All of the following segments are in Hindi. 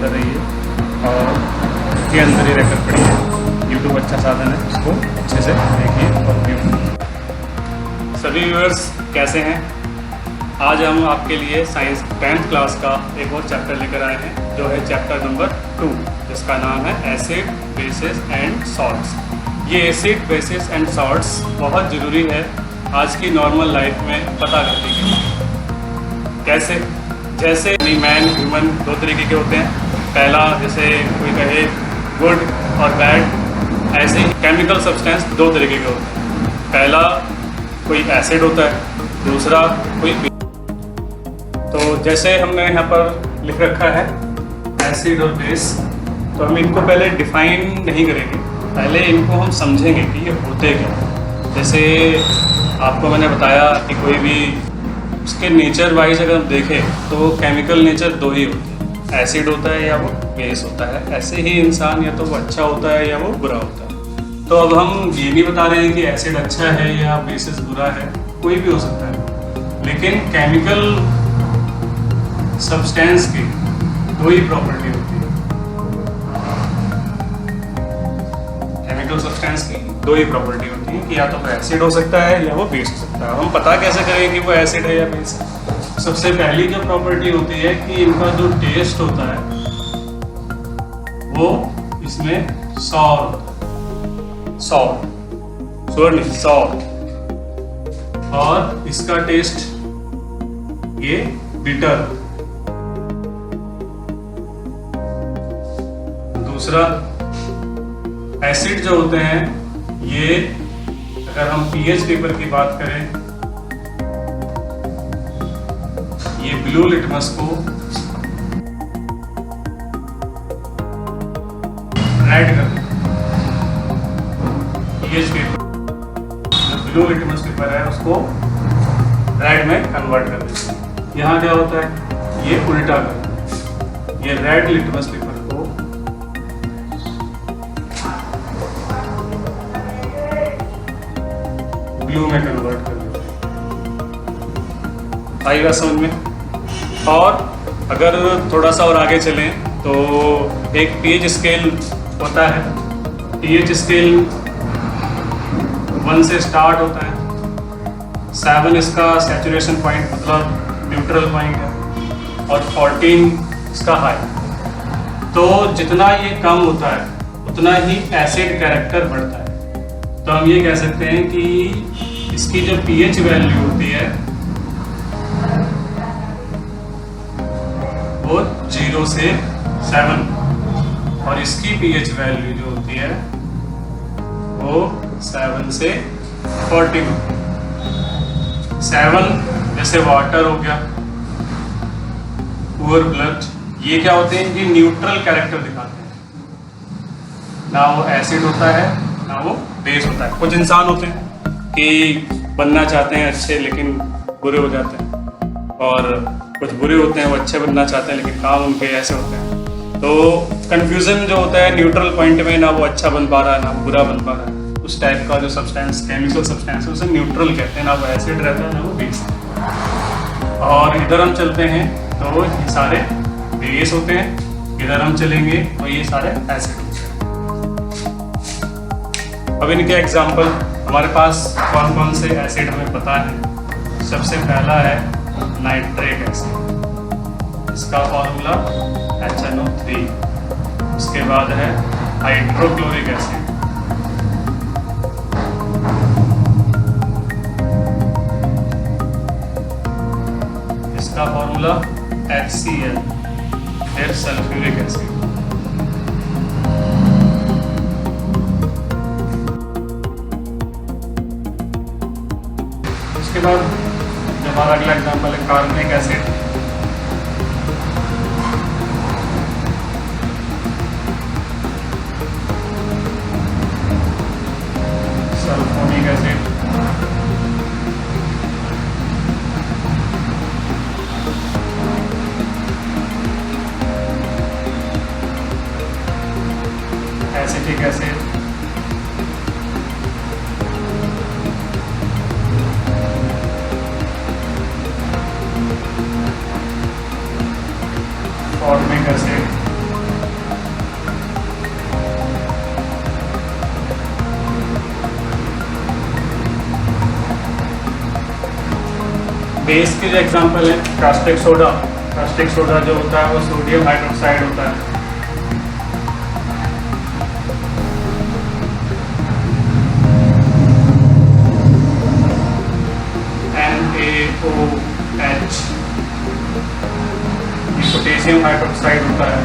अंदर रही है और के अंदर ही रहकर पढ़ी है। यूट्यूब अच्छा साधन है, उसको अच्छे से देखिए और व्यू। सभी व्यूअर्स कैसे हैं? आज हम आपके लिए साइंस 10th क्लास का एक और चैप्टर लेकर आए हैं, जो है चैप्टर नंबर 2, जिसका नाम है एसिड, बेसिस एंड सॉल्ट्स। ये एसिड, बेसिस एंड सॉल्ट्स बहुत ज़रूरी है आज की नॉर्मल लाइफ में पता करने के लिए। कैसे? जैसे मैन, ह्यूमन दो तरीके के होते हैं। पहला, जैसे कोई कहे गुड और बैड, ऐसे ही केमिकल सब्सटेंस दो तरीके के होते हैं। पहला कोई एसिड होता है, दूसरा कोई। तो जैसे हमने यहाँ पर लिख रखा है एसिड और बेस, तो हम इनको पहले डिफाइन नहीं करेंगे, पहले इनको हम समझेंगे कि ये होते क्या। जैसे आपको मैंने बताया कि कोई भी उसके नेचर वाइज अगर हम देखें तो केमिकल नेचर दो ही होते हैं, एसिड होता है या वो बेस होता है। ऐसे ही इंसान या तो वो अच्छा होता है या वो बुरा होता है। तो अब हम ये नहीं बता रहे हैं कि एसिड अच्छा है या बेसिस बुरा है, कोई भी हो सकता है, लेकिन केमिकल सब्सटेंस की दो ही प्रॉपर्टी होती है। केमिकल सब्सटेंस की दो ही प्रॉपर्टी होती है कि या तो वो एसिड हो सकता है या वो बेस हो सकता है। हम पता कैसे करें कि वो एसिड है या बेस है? सबसे पहली जो प्रॉपर्टी होती है कि इनका जो टेस्ट होता है वो इसमें सॉर और इसका टेस्ट ये बिटर। दूसरा, एसिड जो होते हैं ये, अगर हम पीएच पेपर की बात करें, ये ब्लू लिटमस को रेड कर देते हैं। पीएच पेपर, जो ब्लू लिटमस पेपर है उसको रेड में कन्वर्ट कर देते हैं। यहाँ क्या होता है, ये उल्टा कर देते हैं, ये रेड लिटमस पेपर को ब्लू में कन्वर्ट कर देते हैं। आएगा समझ में? और अगर थोड़ा सा और आगे चलें तो एक पीएच स्केल होता है। पीएच स्केल 1 से स्टार्ट होता है, 7 इसका सैचुरेशन पॉइंट मतलब न्यूट्रल पॉइंट है, और 14 इसका हाई। तो जितना ये कम होता है उतना ही एसिड कैरेक्टर बढ़ता है। तो हम ये कह सकते हैं कि इसकी जो पीएच वैल्यू होती है वो 0 से 7, और इसकी पीएच वैल्यू जो होती है वो 7 से 14। 7 जैसे वाटर हो गया, पुअर ब्लड, ये क्या होते हैं कि न्यूट्रल कैरेक्टर दिखाते हैं। ना वो एसिड होता है ना वो बेस होता है। कुछ इंसान होते हैं कि बनना चाहते हैं अच्छे लेकिन बुरे हो जाते हैं, और कुछ बुरे होते हैं वो अच्छे बनना चाहते हैं लेकिन काम उनके ऐसे होते हैं। तो कंफ्यूजन जो होता है न्यूट्रल पॉइंट में, ना वो अच्छा बन पा रहा है ना बुरा बन पा रहा है, उस टाइप का जो सब्सटेंस, केमिकल सब्सटेंस है, उसे न्यूट्रल कहते हैं। ना वो एसिड रहता है ना वो बेस। और इधर हम चलते हैं तो ये सारे बेस होते हैं, इधर हम चलेंगे तो ये सारे एसिड होते हैं। अब इनके एग्जाम्पल हमारे पास कौन कौन से एसिड हमें पता है। सबसे पहला है नाइट्रिक एसिड, इसका फॉर्मूला HNO3। उसके बाद है हाइड्रोक्लोरिक एसिड, इसका फॉर्मूला HCl। फिर सल्फ्यूरिक एसिड, उसके बाद हमारा अगला एग्जाम्पल है कार्बनिक acid. Sulphonic acid, acetic acid, formic acid, base के जो एग्जांपल है कास्टिक सोडा। कास्टिक सोडा जो होता है वो सोडियम हाइड्रोक्साइड होता है। NaOH ये पोटेशियम हाइड्रोक्साइड होता है।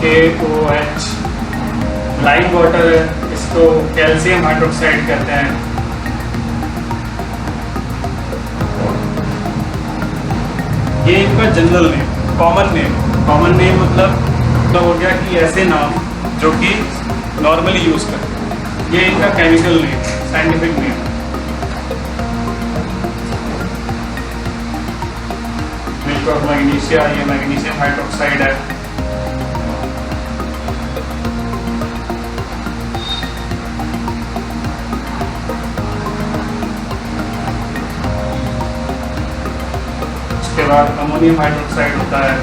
KOH लाइम वाटर है, इसको कैल्शियम हाइड्रोक्साइड कहते हैं। ये इनका general name, common name. Common name मतलब हो गया कि ऐसे नाम जो कि नॉर्मली यूज करते हैं। ये इनका chemical name, scientific name. Milk of magnesia, ये मैग्नीशियम हाइड्रोक्साइड है। उसके बाद अमोनियम हाइड्रोक्साइड होता है।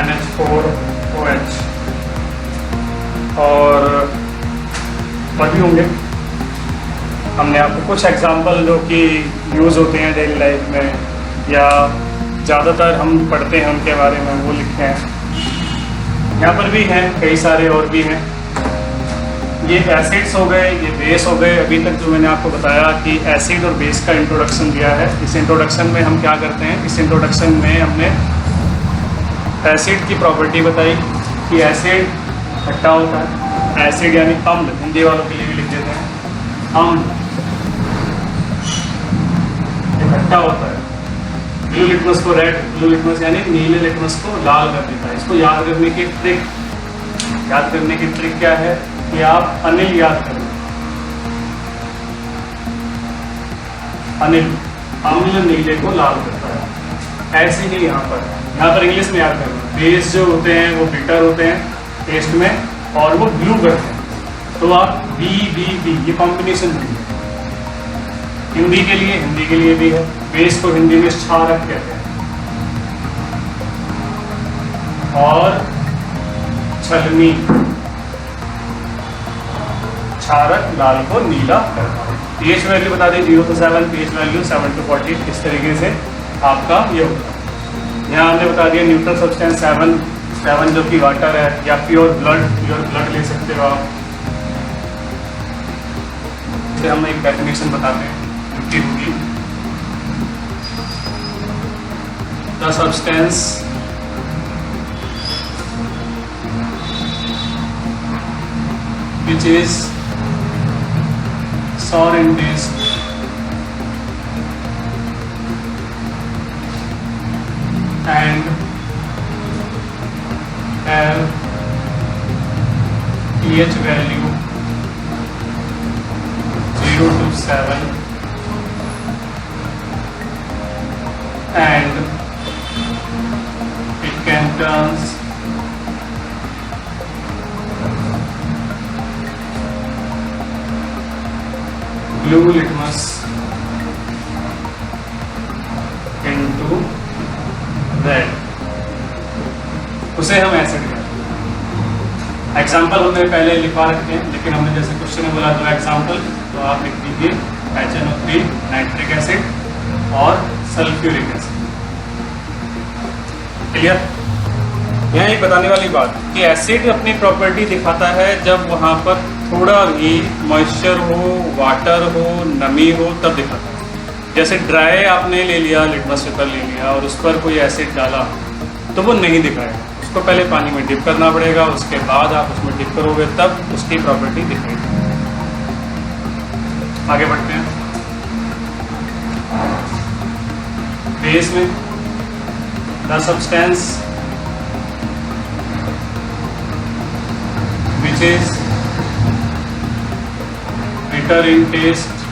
NH4OH और भी होंगे। हमने आपको कुछ एग्जांपल जो कि यूज़ होते हैं डेली लाइफ में या ज़्यादातर हम पढ़ते हैं उनके बारे में वो लिखे हैं। यहाँ पर भी हैं कई सारे और भी हैं। ये एसिड्स हो गए, ये बेस हो गए। अभी तक जो मैंने आपको बताया कि एसिड और बेस का इंट्रोडक्शन दिया है। इस इंट्रोडक्शन में हम क्या करते हैं, इस इंट्रोडक्शन में हमने एसिड की प्रॉपर्टी बताई कि एसिड खट्टा होता है। एसिड यानी अम्ल, हिंदी वालों के लिए भी लिख देते हैं अम्ल, ये खट्टा होता है। ब्लू लिटमस को रेड, ब्लू लिटमस यानी नीले लिटमस को लाल कर देता है। इसको याद करने की ट्रिक क्या है कि आप अनिल याद करें। अनिल, अम्ल नीले को लाल करता है। ऐसे ही यहाँ पर इंग्लिश में याद करना। बेस जो होते हैं वो बिटर होते हैं टेस्ट में और वो ब्लू करते हैं। तो आप बी ये कॉम्बिनेशन है। हिंदी के लिए भी है। बेस को हिंदी में क्षारक कहते हैं और छलनी, क्षारक लाल को नीला करता है। pH वैल्यू बता दें 0 to 7, pH वैल्यू 7 to 40। इस तरीके से आपका ये होगा। यहाँ हमने बता दिया न्यूट्रल सब्सटेंस 7 जो कि वाटर है, या प्योर ब्लड ले सकते हो आप। इसे हम एक डेफिनेशन बताते हैं होगी। The substance which is sour in taste and have pH value 0 to 7 and it can turn blue litmus into red, उसे हम एसिड कहते हैं। एग्जाम्पल हमने पहले लिखवा रखे हैं, लेकिन हमने जैसे क्वेश्चन में बोला 2 एग्जाम्पल, तो आप लिख दीजिए HNO3 नाइट्रिक एसिड और सल्फ्यूरिक एसिड। क्लियर? यहाँ एक बताने वाली बात कि एसिड अपनी प्रॉपर्टी दिखाता है जब वहाँ पर थोड़ा भी मॉइस्चर हो, वाटर हो, नमी हो, तब दिखाता है। जैसे ड्राई आपने ले लिया, लिटमस पेपर ले लिया और उस पर कोई एसिड डाला तो वो नहीं दिखाएगा। उसको पहले पानी में डिप करना पड़ेगा, उसके बाद आप उसमें डिप करोगे तब उसकी प्रॉपर्टी दिखेगी। आगे बढ़ते हैं। बेस में the substance which is bitter in taste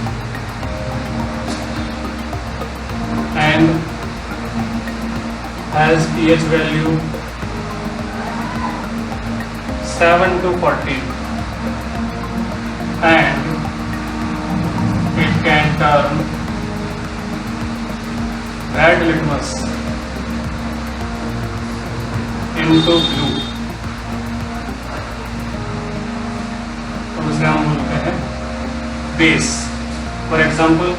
and has pH value 7 to 40 and it can turn red litmus into blue, तो उसे हम बोलते हैं base. For example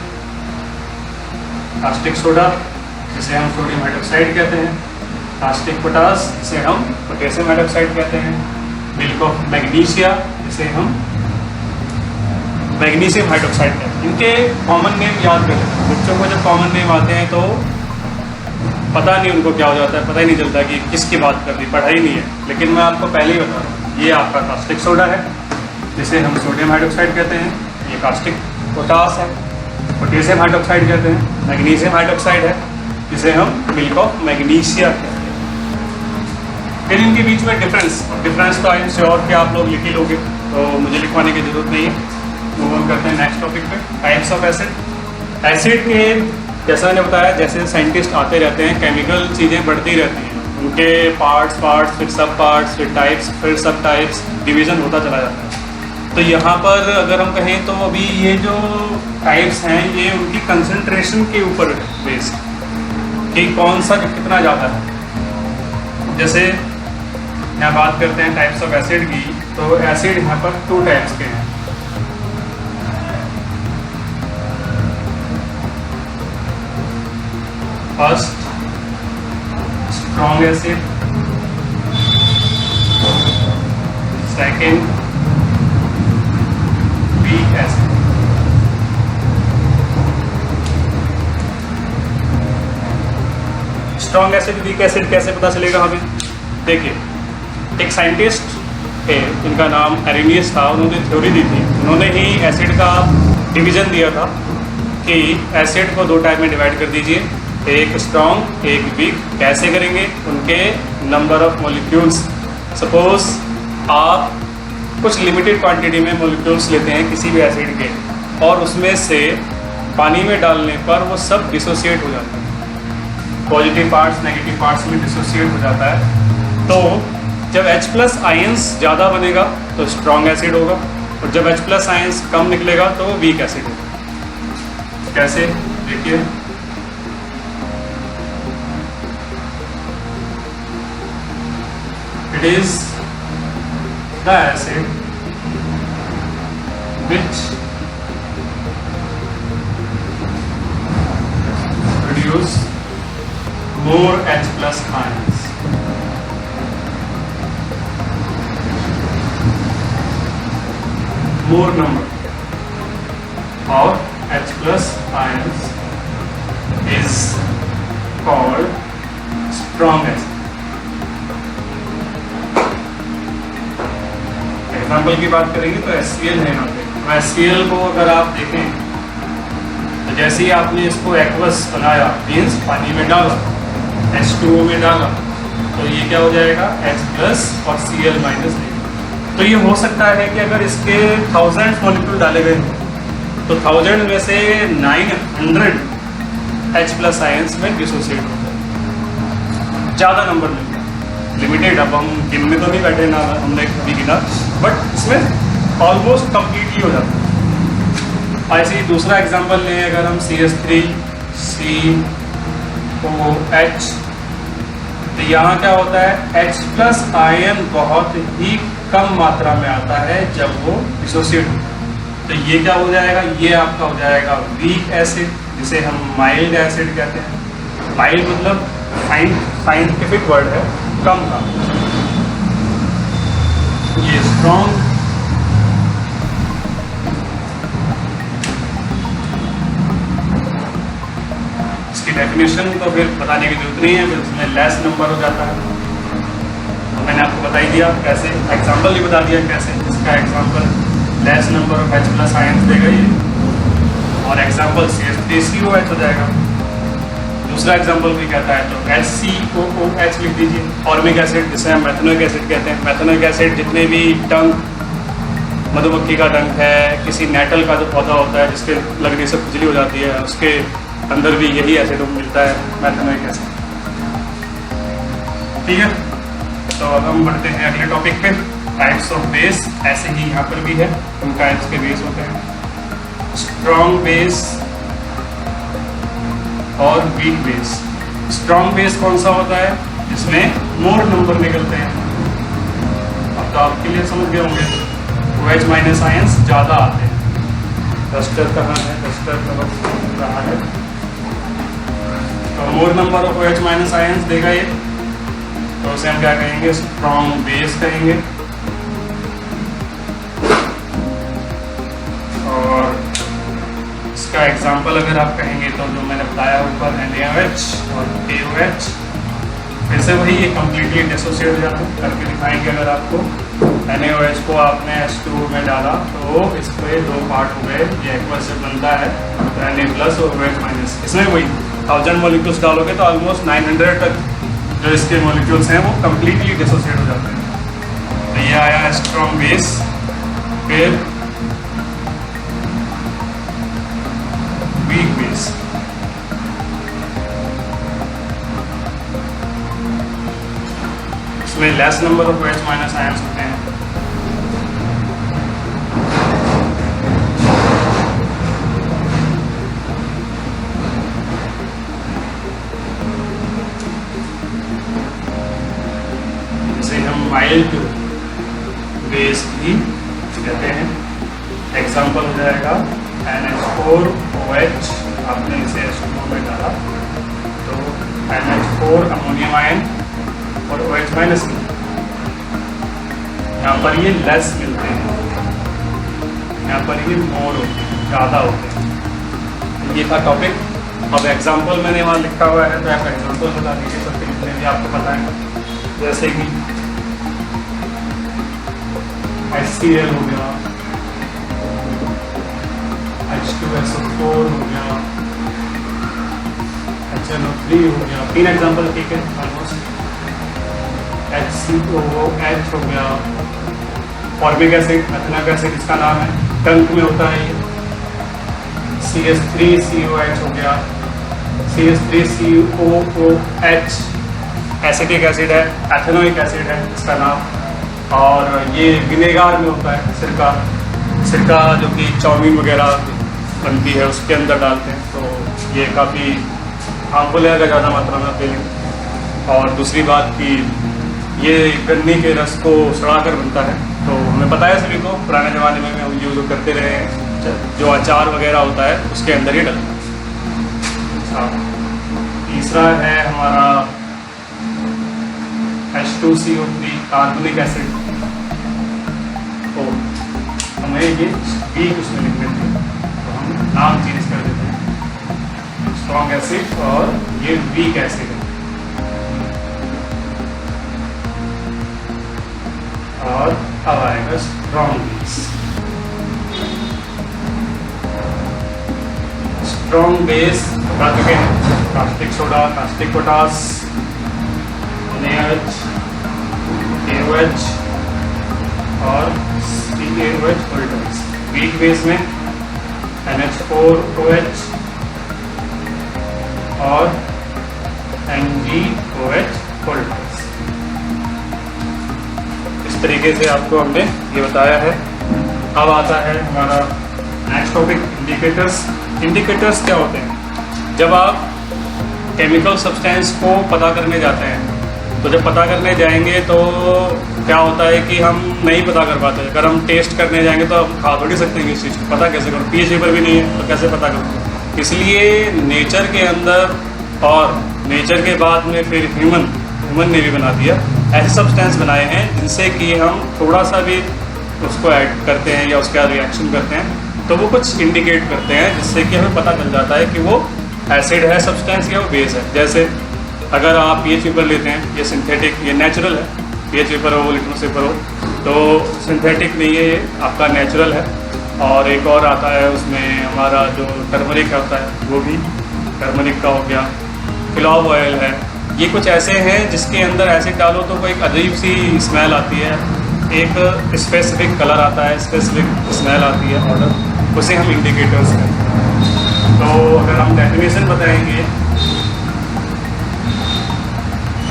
caustic soda, जिसे हम सोडियम हाइड्रोक्साइड कहते हैं, कास्टिक पोटास, जिसे हम पोटेशियम हाइड्रोक्साइड कहते हैं, मिल्क ऑफ मैग्नीशिया, जिसे हम मैग्नीशियम हाइड्रोक्साइड कहते हैं। इनके कॉमन नेम याद कर लेते हैं। बच्चों को जब कॉमन नेम आते हैं तो पता नहीं उनको क्या हो जाता है, पता ही नहीं चलता कि किसकी बात कर रही, पढ़ाई नहीं है। लेकिन मैं आपको पहले ही बता रहा हूँ, ये आपका कास्टिक सोडा है जिसे हम सोडियम हाइड्रोक्साइड कहते हैं, ये कास्टिक पोटास है, पोटेशियम हाइड्रोक्साइड कहते हैं, मैग्नीशियम हाइड्रोक्साइड है जिसे हम मिल्क ऑफ मैग्नीशिया कहते हैं। फिर इनके बीच में डिफरेंस तो आई एम श्योर कि आप लोग लिख ही लोगे, तो मुझे लिखवाने की जरूरत नहीं है। मूव ऑन करते हैं नेक्स्ट टॉपिक पे, टाइप्स ऑफ एसिड। एसिड के जैसा मैंने बताया, जैसे साइंटिस्ट आते रहते हैं केमिकल चीज़ें बढ़ती रहती हैं, उनके पार्ट्स फिर सब पार्ट्स, फिर सब टाइप्स, डिवीज़न होता चला जाता है। तो यहाँ पर अगर हम कहें तो अभी ये जो टाइप्स हैं ये उनकी कंसंट्रेशन के ऊपर बेस्ड कि कौन सा कितना ज़्यादा है। जैसे यहाँ बात करते हैं टाइप्स ऑफ एसिड की, तो एसिड यहाँ पर 2 टाइप्स के हैं। First strong acid, second weak acid. Strong acid weak acid कैसे पता चलेगा हमें? देखिए, एक साइंटिस्ट थे, इनका नाम एरेनियस था, उन्होंने थ्योरी दी थी। उन्होंने ही एसिड का डिवीज़न दिया था कि एसिड को 2 टाइप में डिवाइड कर दीजिए, एक स्ट्रॉन्ग एक वीक। कैसे करेंगे? उनके नंबर ऑफ मॉलिक्यूल्स। सपोज आप कुछ लिमिटेड क्वांटिटी में मॉलिक्यूल्स लेते हैं किसी भी एसिड के, और उसमें से पानी में डालने पर वो सब डिसोसिएट हो जाता है, पॉजिटिव पार्ट्स नेगेटिव पार्ट्स में डिसोसिएट हो जाता है। तो जब H+ आयंस ज़्यादा बनेगा तो स्ट्रॉन्ग एसिड होगा, और जब H+ आयंस कम निकलेगा तो वीक एसिड होगा। कैसे? देखिए, it is the acid which produce more H+ ions. More number of H+ ions is called strong acid. Example की बात करेंगे तो HCl है यहाँ पे। तो HCl को अगर आप देखें तो जैसे ही आपने इसको एक्वस बनाया, मीन्स पानी में डाला, H2O में डाला, तो ये क्या हो जाएगा? H+ और Cl- देगा। तो ये हो सकता है कि अगर इसके 1000 मॉलिक्यूल डाले गए तो 1000 में से 900 H+ आयंस में डिसोसिएट होता है, ज़्यादा नंबर में लिमिटेड। अब हम गिनने तो नहीं बैठे ना, हमने कभी गिना, बट इसमें ऑलमोस्ट कंप्लीटली हो जाता है। ऐसे ही दूसरा एग्जांपल लें, अगर हम CH3COH, तो यहाँ क्या होता है? H+ आयन बहुत ही कम मात्रा में आता है जब वो डिसोसिएट होता है। तो ये क्या हो जाएगा? ये आपका हो जाएगा वीक एसिड, जिसे हम माइल्ड एसिड कहते हैं। माइल्ड मतलब साइंटिफिक वर्ड है, कम का। ये स्ट्रॉन्ग, इसकी डेफिनेशन तो फिर बताने की जरूरत नहीं है, फिर उसमें लेस नंबर हो जाता है। तो मैंने आपको बता ही दिया कैसे, एग्जांपल भी बता दिया कैसे। इसका example less number of H+ ions देगा ये, और एग्जांपल CH3COH हो जाएगा। दूसरा एग्जांपल भी कहता है तो HCOOH लिख दीजिए। फॉर्मिक एसिड, जिसे हम मेथनोइक एसिड कहते हैं। मेथनोइक एसिड जितने भी डंक, मधुमक्खी का डंक है, किसी नेटल का जो पौधा होता है जिसके लगने से खुजली हो जाती है, उसके अंदर भी यही एसिड मिलता है, मेथनोइक एसिड। ठीक है, तो अब हम बढ़ते हैं अगले टॉपिक पे, टाइप्स ऑफ बेस। ऐसे ही यहाँ पर भी है, उन टाइप्स के बेस होते हैं। स्ट्रॉन्ग बेस और वीक बेस। स्ट्रॉन्ग बेस कौन सा होता है? जिसमें मोर नंबर निकलते हैं। अब तो आपके लिए समझ गए होंगे, OH माइनस आयंस ज़्यादा आते हैं। डस्टर कहाँ है? डस्टर कहाँ है? तो मोर number of OH minus ions देगा ये, तो उसे हम क्या कहेंगे? स्ट्रॉन्ग बेस कहेंगे। और इसका एग्जांपल अगर आप कहेंगे तो जो मैंने बताया ऊपर NaOH और KOH, फिर से वही ये कम्प्लीटली डिसोसिएट हो जाते हैं। करके दिखाएंगे। अगर आपको NaOH को आपने H2O में डाला तो इस पे दो पार्ट हो गए, ये एक्वस जब बनता है तो Na प्लस और OH माइनस। इसमें वही 1000 मॉलिक्यूल्स डालोगे तो ऑलमोस्ट 900 तक जो इसके मॉलिक्यूल्स हैं वो कम्प्लीटली डिसोसिएट हो जाते हैं। तो ये आया स्ट्रॉन्ग बेस। फिर वीक बेस। इसमें less number of OH minus ions होते हैं। इसे हम माइल्ड बेस भी कहते हैं। एग्जांपल हो जाएगा NH4OH, आपने इसे H2O में डाला तो NH4 अमोनियम आयन और OH माइनस मिलता है। यहाँ पर ये लेस मिलते हैं, यहाँ पर ये मोर होते हैं, ज़्यादा होते हैं। ये था टॉपिक। अब एग्जांपल मैंने वहाँ लिखा हुआ है तो आप एग्जांपल बता दीजिए सबसे जितने भी आपको पता है। जैसे कि HCl हो गया, H2SO4 हो गया, HNO3 हो गया। 3 एग्जांपल ठीक है ऑलमोस्ट। HCOOH हो गया, फॉर्मिक एसिड, मेथनॉइक एसिड इसका नाम है, टंक में होता है ये। CS3COH हो गया, CS3COOH एसिटिक एसिड है, एथेनोइक एसिड है इसका नाम। और ये विनेगार में होता है, सिरका जो कि चाउमीन वगैरह बनती है उसके अंदर डालते हैं, तो ये काफ़ी हार्मफुल है अगर ज़्यादा मात्रा में आप ले लें। और दूसरी बात कि ये गन्ने के रस को सड़ा कर बनता है, तो हमें पता है सभी को, पुराने ज़माने में हम यूज़ करते रहे हैं, जो अचार वगैरह होता है उसके अंदर ही डलता है। तीसरा है हमारा H2CO3 कार्बनिक एसिड। तो हमें ये वीक उसमें लिख देते हैं, तो हम नाम चेंज कर देते हैं, स्ट्रॉन्ग एसिड और ये वीक एसिड है। और अब आएगा स्ट्रॉन्ग बेस। स्ट्रॉन्ग बेस बता चुके हैं, caustic soda, caustic potash, NaOH, KOH और CaOH वोल्टेज। वीक बेस में NH4OH और NGOH वोल्टेज। इस तरीके से आपको हमने ये बताया है। अब आता है हमारा नेक्स्ट टॉपिक, इंडिकेटर्स। इंडिकेटर्स क्या होते हैं? जब आप केमिकल सब्सटेंस को पता करने जाते हैं, तो जब पता करने जाएंगे तो क्या होता है कि हम नहीं पता कर पाते। अगर हम टेस्ट करने जाएंगे तो हम खा थोड़ी सकते हैं इस चीज़ को, पता कैसे करूँ? पीएच पेपर भी नहीं है तो कैसे पता करूँ? इसलिए नेचर के अंदर और नेचर के बाद में फिर ह्यूमन ने भी बना दिया, ऐसे सब्सटेंस बनाए हैं जिनसे कि हम थोड़ा सा भी उसको ऐड करते हैं या उसका रिएक्शन करते हैं तो वो कुछ इंडिकेट करते हैं, जिससे कि हमें पता चल जाता है कि वो एसिड है सब्सटेंस या वो बेस है। जैसे अगर आप पीएच पेपर लेते हैं, ये सिंथेटिक, ये नेचुरल है, पीएच पेपर हो, लिटमस पेपर हो, तो सिंथेटिक नहीं है, ये आपका नेचुरल है। और एक और आता है उसमें हमारा जो टर्मरिक होता है, वो भी टर्मरिक का हो गया। क्लॉव ऑयल है। ये कुछ ऐसे हैं जिसके अंदर एसिड डालो तो कोई एक अजीब सी स्मेल आती है, एक स्पेसिफिक कलर आता है, स्पेसिफिक स्मेल आती है, ऑर्डर, उसे हम इंडिकेटर्स कहते हैं। तो अगर हम डेफिनेशन बताएंगे,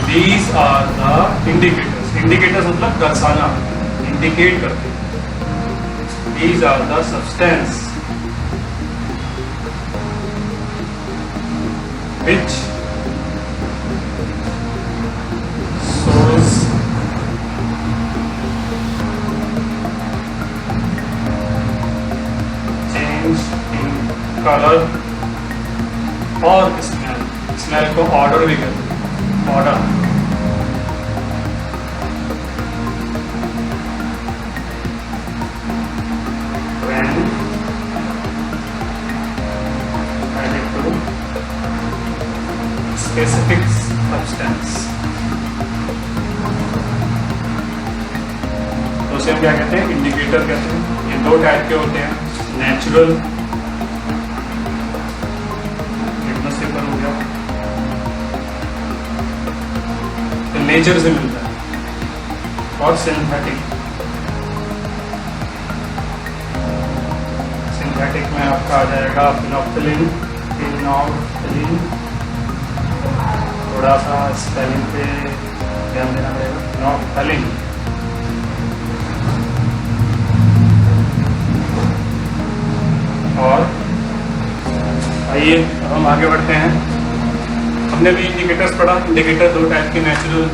these are the indicators. Indicators मतलब दर्शाना, इंडिकेट करते हैं। These are the substance which shows change in color और स्मेल को ऑर्डर भी कहते हैं, odour. When added to specific substance, तो उसे हम क्या कहते हैं? इंडिकेटर कहते हैं। ये दो टाइप के होते हैं, नेचुरल पेपर हो गया तो नेचर से मिलता है, और सिंथेटिक में आपका आ जाएगा फिनोप्थिलीन। थोड़ा सा स्पेलिंग पे ध्यान देना पड़ेगा। फिनोप्थिलीन और आइए हम आगे बढ़ते हैं। हमने भी इंडिकेटर्स पढ़ा। इंडिकेटर दो टाइप के, natural,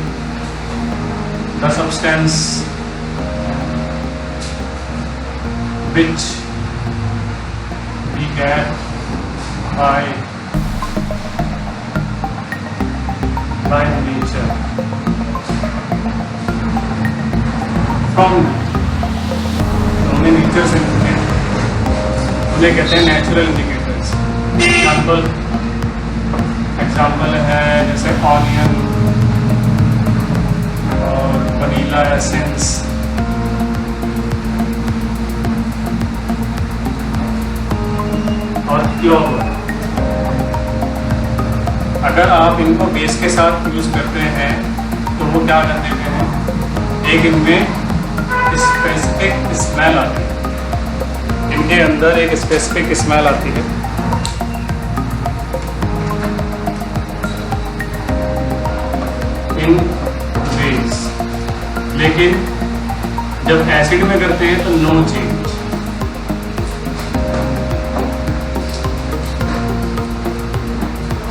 the substance which we get by nature from, हमने नेचर से मिलते हैं, उन्हें कहते हैं नेचुरल इंडिकेटर्स। एग्जाम्पल है जैसे ऑनियन और वनीला एसेंस, और क्लोवर। अगर आप इनको बेस के साथ यूज करते हैं तो वो क्या कर देते हैं, एक इनमें स्पेसिफिक स्मेल आती है, इनके अंदर एक स्पेसिफिक स्मेल आती है। इन वेज, लेकिन जब एसिड में करते हैं तो no change.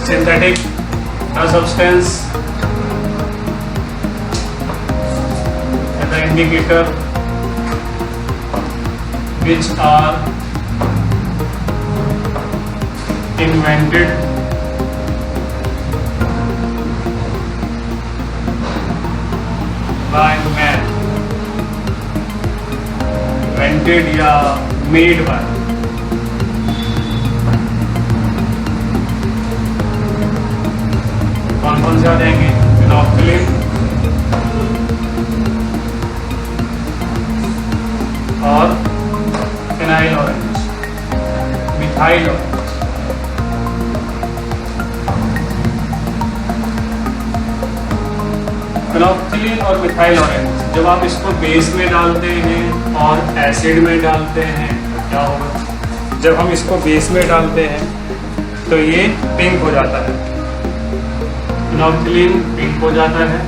Synthetic substance the indicator which are invented by man, invented या made by। कौन कौन से आ जाएंगे? फिनोप्थिलीन और phenyl orange, methyl orange. Phenolphthalein और मिथाइल ऑरेंज जब आप इसको बेस में डालते हैं और एसिड में डालते हैं तो क्या होगा? जब हम इसको बेस में डालते हैं तो ये पिंक हो जाता है, फिनोप्थिलीन पिंक हो जाता है,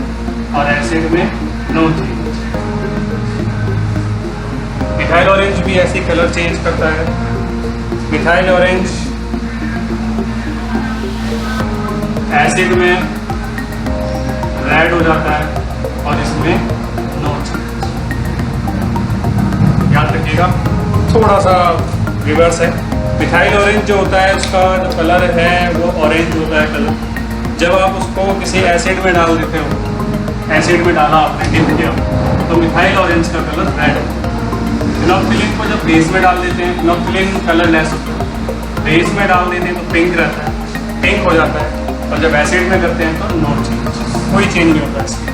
और एसिड में नो चेंज। मिथाइल ऑरेंज भी ऐसी कलर चेंज करता है। मिथाइल ऑरेंज एसिड में रेड हो जाता है और इसमें नो चेंज। याद रखिएगा, थोड़ा सा रिवर्स है। मिथाइल ऑरेंज जो होता है उसका जो कलर है वो ऑरेंज होता है कलर। जब आप उसको किसी एसिड में डाल देते हो, एसिड में डाला आपने, डिप किया, तो मिथाइल ऑरेंज का कलर रेड होता है। फिनोप्थिलीन को जब बेस में डाल देते हैं, फिनोप्थिलीन कलरलेस होता है, बेस में डाल देते हैं तो पिंक रहता है, पिंक हो जाता है, और जब एसिड में करते हैं तो नो चेंज, कोई चेंज नहीं होता इसमें।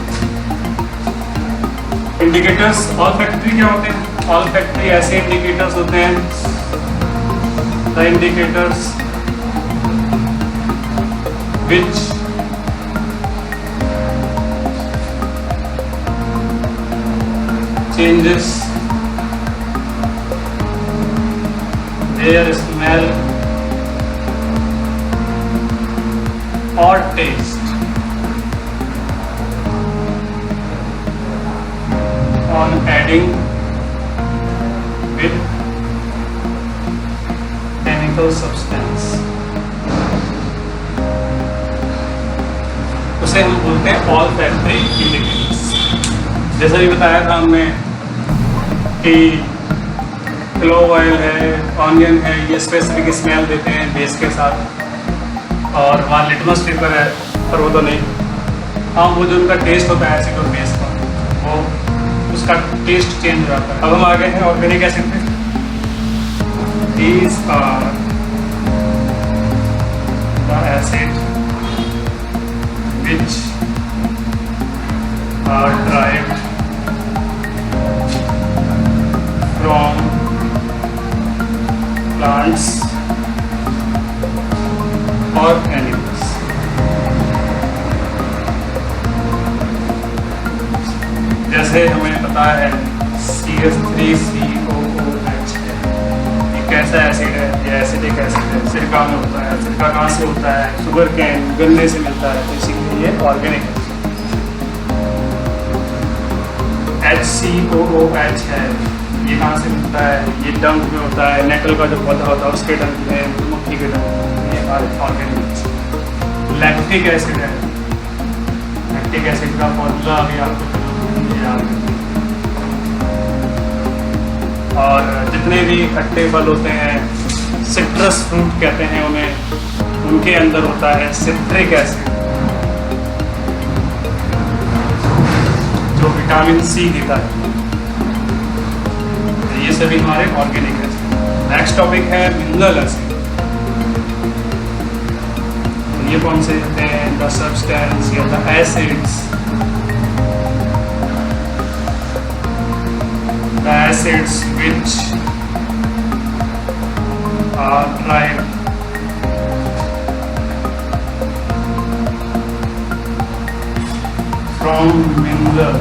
इंडिकेटर्स ऑल फैक्ट्री क्या होते हैं? ऑल फैक्ट्री ऐसे इंडिकेटर्स होते हैं, the indicators which changes their smell or taste on adding with chemical substance। उसे हम बोलते हैं ऑल्फैक्टरी इंडिकेटर्स। जैसा भी बताया था हमने कि क्लोव ऑयल है, ऑनियन है, ये स्पेसिफिक स्मेल देते हैं बेस के साथ। और वहाँ लिटमस पेपर है, पर वो तो नहीं। हाँ, वो जो उनका टेस्ट होता है एसिड और बेस का, वो उसका टेस्ट चेंज हो जाता है। अब हम आ गए हैं ऑर्गेनिक एसिड पे। These are the acids which are derived from plants or animals. जैसे हमें पता है CH3COOH है, ये कैसा एसिड है? ये एसिडिक एसिड है, सिरका में होता है। सिरका कहाँ से होता है? शुगर कैन, गन्ने से मिलता है, तो इसीलिए ये ऑर्गेनिक है। HCOOH है, ये कहाँ से मिलता है? ये डंक में होता है, नेटल का जो पौधा होता है उसके डंक में, मधुमक्खी के डंक में, ये हमारे ऑर्गेनिक। लैक्टिक एसिड है, लैक्टिक एसिड का फॉर्मूला अभी आपको याद है। और जितने भी खट्टे फल होते हैं, सिट्रस फ्रूट कहते हैं उन्हें, उनके अंदर होता है सिट्रिक एसिड जो विटामिन सी देता है। ये सभी हमारे ऑर्गेनिक एसिड। नेक्स्ट टॉपिक है मिनरल एसिड। ये कौन से होते हैं? द सब्सटेंस या the acids, the acids which are derived from mineral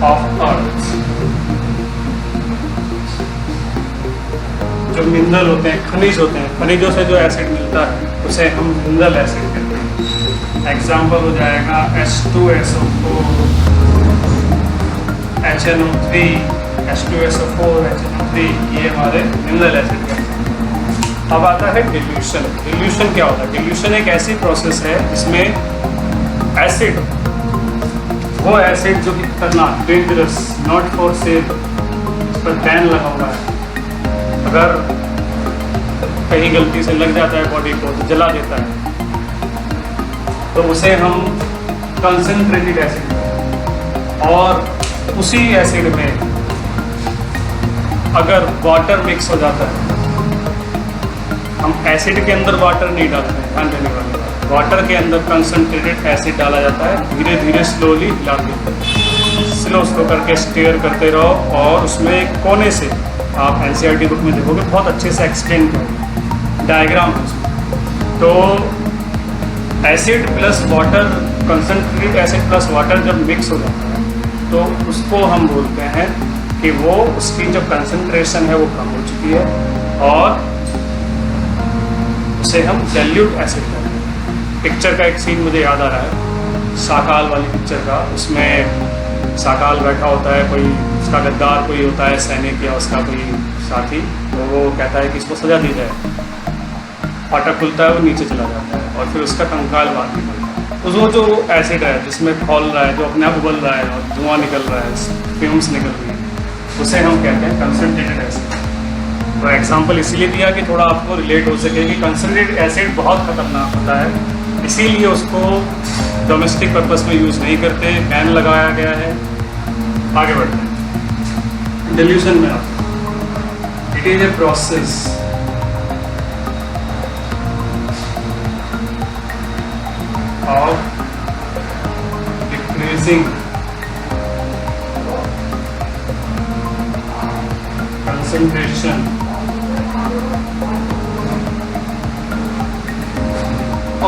of earth। जो मिनरल होते हैं, खनिज होते हैं, खनिजों से जो एसिड मिलता है उसे हम मिनरल एसिड कहते हैं। एग्जाम्पल हो जाएगा H2SO4, HNO3, H2SO4, HNO3, ये हमारे मिनरल एसिड हैं। अब आता है डिल्यूशन। डिल्यूशन क्या होता है? डिल्यूशन एक ऐसी प्रोसेस है जिसमें एसिड, वो एसिड जो कि खतरनाक, डेंजरस, नॉट फॉर सेफ, इस पर बैन लगा हुआ है, अगर कहीं गलती से लग जाता है बॉडी को तो जला देता है, तो उसे हम कंसंट्रेटेड एसिड, और उसी एसिड में अगर वाटर मिक्स हो जाता है, हम एसिड के अंदर वाटर नहीं डालते हैं, ध्यान देने वाली बात, वाटर के अंदर कंसंट्रेटेड एसिड डाला जाता है, धीरे धीरे स्लोली हिलाते हैं, स्लो करके स्टेयर करते रहो, और उसमें एक कोने से आप NCERT बुक में देखोगे बहुत अच्छे से एक्सप्लेन करें, डायग्राम है उसमें। तो acid plus water, concentrated acid plus water जब मिक्स हो जाता है तो उसको हम बोलते हैं कि वो, उसकी जो कंसंट्रेशन है वो कम हो चुकी है, और उसे हम डाइल्यूट एसिड कहते हैं। पिक्चर का एक सीन मुझे याद आ रहा है, साकाल वाली पिक्चर का। उसमें साकाल बैठा होता है, कोई उसका गद्दार कोई होता है, सैनिक या उसका कोई साथी, तो वो कहता है कि इसको सजा दी जाए। फाटक खुलता है, वो नीचे चला जाता है, और फिर उसका कंकाल बाहर निकलता है। तो वो जो एसिड है जिसमें खौल रहा है, जो अपने आप उबल रहा है और धुआं निकल रहा है, फ्यूम्स निकल रही है, उसे हम कहते हैं कंसंट्रेटेड एसिड। तो एग्जांपल इसीलिए दिया कि थोड़ा आपको रिलेट हो सके कि कंसंट्रेटेड एसिड बहुत खतरनाक होता है, इसीलिए उसको डोमेस्टिक पर्पस में यूज़ नहीं करते, बैन लगाया गया है। आगे बढ़ते हैं डिल्यूशन में। It is a process of decreasing concentration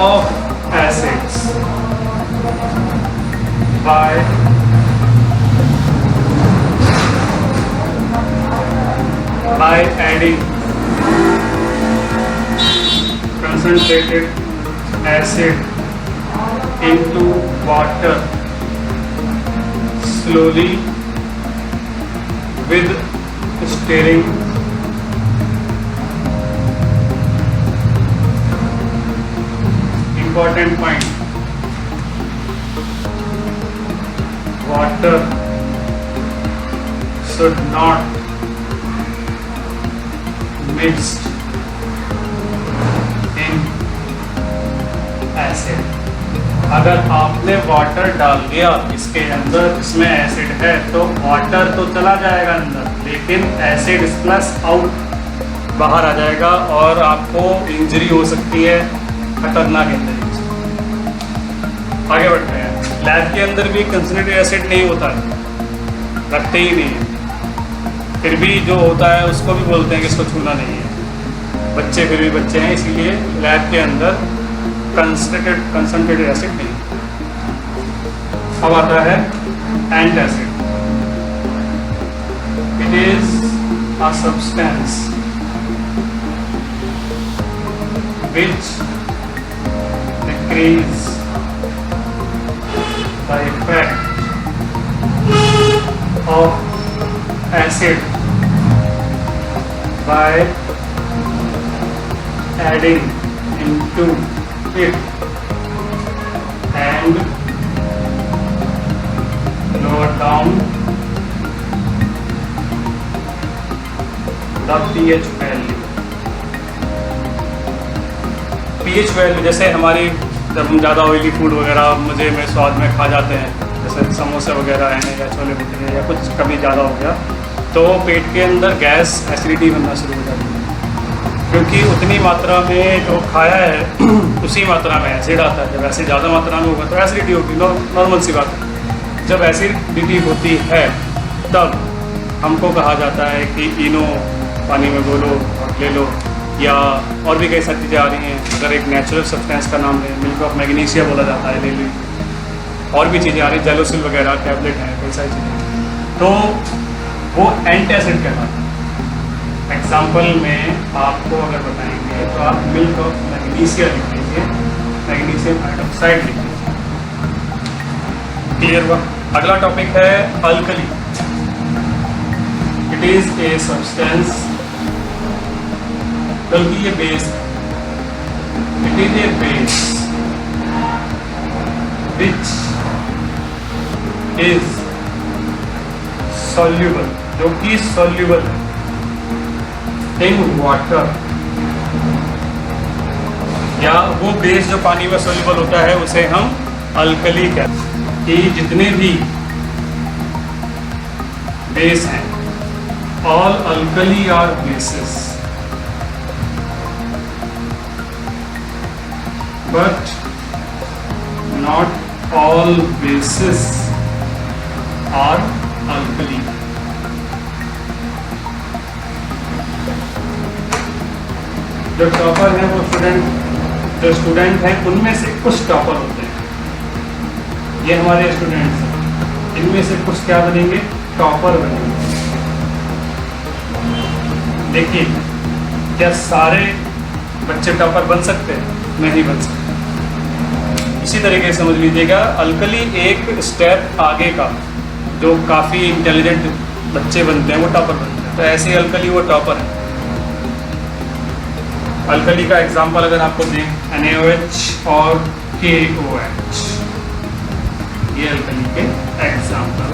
of acids by adding concentrated acid into water slowly with stirring important point. Water should not mixed in acid. अगर आपने वाटर डाल दिया इसके अंदर, इसमें एसिड है, तो वाटर तो चला जाएगा अंदर, लेकिन एसिड प्लस आउट बाहर आ जाएगा और आपको इंजरी हो सकती है, खतरनाक इंजरी। आगे बढ़ते हैं। लैब के अंदर भी कंसंट्रेटेड एसिड नहीं होता है, रखते ही नहीं है, फिर भी जो होता है उसको भी बोलते हैं कि इसको छूना नहीं है। बच्चे फिर भी बच्चे हैं, इसीलिए लैब के अंदर कंसंट्रेटेड एसिड नहीं। अब आता है antacid. It is a substance which decrease the effect of acid by adding into it and lower down the pH value. pH value जैसे हमारी, जब हम ज़्यादा ऑयली फूड वगैरह मुझे में स्वाद में खा जाते हैं, जैसे समोसे वगैरह हैं या छोले भटूरे या कुछ कभी ज़्यादा हो गया, तो पेट के अंदर गैस एसिडिटी बनना शुरू हो जाती है, क्योंकि उतनी मात्रा में जो खाया है उसी मात्रा में एसिड आता है। जब ऐसे ज़्यादा मात्रा में होगा तो एसिडिटी होगी, नॉर्मल सी बात है। जब एसिडिटी होती है तब हमको कहा जाता है कि इनो पानी में घोलो और ले लो, या और भी कई सारी चीज़ें आ रही हैं। अगर एक नेचुरल सब्सटेंस का नाम है, मिल्क ऑफ मैग्नीशिया बोला जाता है, ले लीजिए। और भी चीज़ें आ रही हैं, जेलोसिल वगैरह टैबलेट हैं, कई सारी चीज़ें, तो वो एंटासिड कहलाता है। एग्जाम्पल में आपको अगर बताएंगे तो आप मिल्क ऑफ मैग्नीशिया लिख लीजिए, मैग्नीशियम हाइड्रोक्साइड लिख लीजिए। क्लियर हुआ? अगला टॉपिक है alkali. It is a substance, बल्कि ये base, it is a base which is soluble, जो कि सॉल्यूबल है इन वाटर, या वो बेस जो पानी में सॉल्यूबल होता है उसे हम अल्कली कहते हैं। कि जितने भी बेस हैं, all alkali are bases, but not all bases are alkali. जो टॉपर है वो जो स्टूडेंट हैं उनमें से कुछ टॉपर होते हैं, ये हमारे स्टूडेंट्स हैं, इनमें से कुछ क्या बनेंगे? टॉपर बनेंगे। देखिए, क्या सारे बच्चे टॉपर बन सकते हैं? नहीं बन सकते। इसी तरीके से समझ लीजिएगा, अल्कली एक स्टेप आगे का, जो काफ़ी इंटेलिजेंट बच्चे बनते हैं वो टॉपर बनते हैं, तो ऐसे अल्कली वो टॉपर है। अल्कली का एग्जांपल अगर आपको दें, NaOH और KOH, ये अल्कली के एग्जांपल